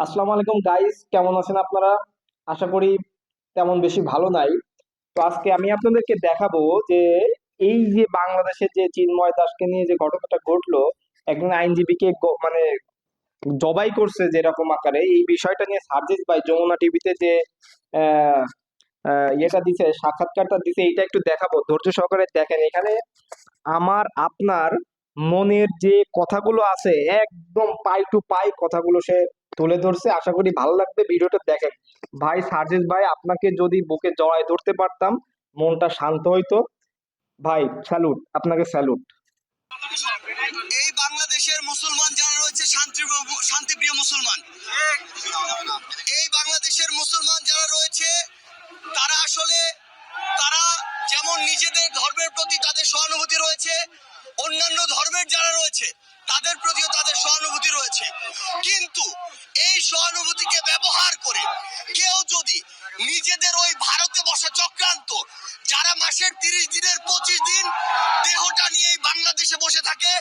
আসসালামু আলাইকুম গাইস, কেমন আছেন আপনারা? আশা করি তেমন বেশি ভালো নাই। তো আজকে আমি আপনাদেরকে দেখাবো যে এই যে বাংলাদেশের যে চিন্ময় দাসকে নিয়ে যে ঘটনাটা ঘটলো, একজন আইনজীবীকে মানে জবাই করছে যেরকম আকারে, এই বিষয়টা নিয়ে সার্জিস ভাই যমুনা টিভিতে যে আহ, ইয়েটা দিছে, সাক্ষাৎকারটা দিছে, এইটা একটু দেখাবো, ধৈর্য সহকারে দেখেন। এখানে আমার আপনার মনের যে কথাগুলো আছে, একদম পাই টু পাই কথাগুলো সে তুলে ধরছে। আশা করি ভালো লাগবে, ভিডিওটা দেখেন। ভাই সার্জিস ভাই, আপনাকে যদি বুকে জড়ায় ধরতে পারতাম, মনটা শান্ত হইতো। ভাই স্যালুট, আপনাকে স্যালুট। এই বাংলাদেশের মুসলমান যারা রয়েছে শান্তিপ্রিয় মুসলমান, এই বাংলাদেশের মুসলমান যারা রয়েছে তারা আসলে তারা যেমন নিজেদের ধর্মের প্রতি তাদের সহানুভূতি রয়েছে, অন্যান্য ধর্মের যারা রয়েছে তাদের প্রতিও তাদের সহানুভূতি রয়েছে। কিন্তু এই সহানুভূতিকে ব্যবহার করে কেউ যদি নিজেদের ওই ভারতে বসা চক্রান্ত, যারা মাসের 30 দিনের 25 দিন দেহটা নিয়ে বাংলাদেশে বসে থাকে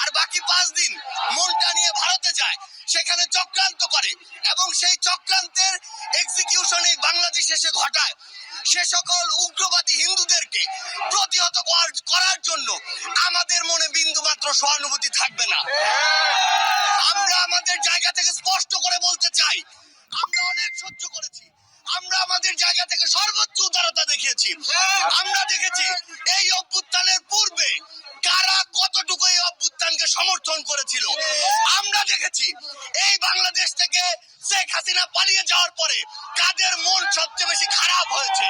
আর বাকি 5 দিন মনটা নিয়ে ভারতে যায়, সেখানে চক্রান্ত করে এবং সেই চক্রান্তের এক্সিকিউশন এই বাংলাদেশে এসে ঘটায়, সে সকল উগ্রবাদী হিন্দুদেরকে প্রতিহত করার জন্য আমাদের মনে বিন্দুমাত্র সহানুভূতি থাকবে না। আমরা আমাদের জায়গা থেকে স্পষ্ট করে বলতে চাই, আমরা অনেক সহ্য করেছি, আমরা আমাদের জায়গা থেকে সর্বোচ্চ উদারতা দেখিয়েছি। আমরা দেখেছি এই অভ্যুত্থানের পূর্বে কারা কতটুকু এই অভ্যুত্থানকে সমর্থন করেছিল। আমরা দেখেছি এই বাংলাদেশ থেকে শেখ হাসিনা পালিয়ে যাওয়ার পরে কাদের মন সবচেয়ে বেশি খারাপ হয়েছে।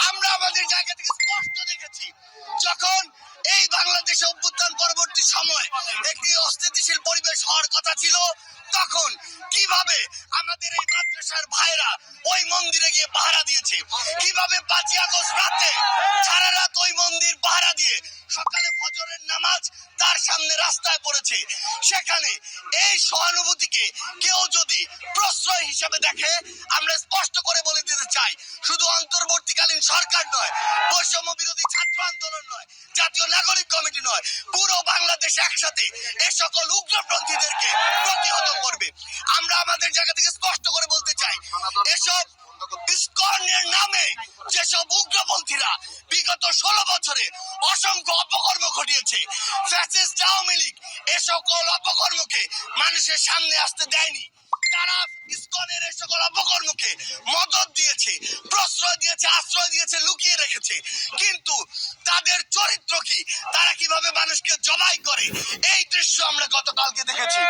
আমরা আমাদের জায়গা থেকে স্পষ্ট দেখেছি, যখন এই বাংলাদেশে অভ্যুত্থান পরবর্তী সময় একটি অস্থিতিশীল পরিবেশ হওয়ার কথা ছিল, তখন কিভাবে আমাদের এই মাদ্রাসার ভাইরা ওই মন্দিরে গিয়ে পাহারা দিয়েছে, কিভাবে 5ই আগস্ট রাতে সারা রাত ওই মন্দির পাহারা দিয়ে সকালে ফজরের নামাজ তার সামনে রাস্তায় পড়েছে। সেখানে এই সহানুভূতিকে কেউ যদি প্রশ্রয় হিসেবে দেখে, আমরা স্পষ্ট করে বলে দিতে চাই, শুধু অন্তর্বর্তীকালীন সরকার নয়, বৈষম্য বিরোধী ছাত্র আন্দোলন নয়, জাতীয় নাগরিক কমিটি নয়, পুরো বাংলাদেশ একসাথে এ সকল উগ্রপন্থীদেরকে প্রতিহত করবে। আমরা আমাদের জায়গা থেকে স্পষ্ট করে বলতে চাই, এসব ইসকনের নামে যেসব উগ্রপন্থীরা বিগত 16 বছরে অসংখ্য অপকর্ম ঘটিয়েছে, ফ্যাসিস্ট আওয়ামী লীগ এ সকল অপকর্মকে মানুষের সামনে আসতে দেয়নি। তারা ইসকনের এ সকল অপকর্মকে মদত দিয়েছে, প্রশ্রয় দিয়েছে, আশ্রয় দিয়েছে, লুকিয়ে রেখেছে। কিন্তু তাদের চরিত্র কি, তারা কিভাবে মানুষকে জবাই করে, এই দৃশ্য আমরা গতকালকে দেখেছি।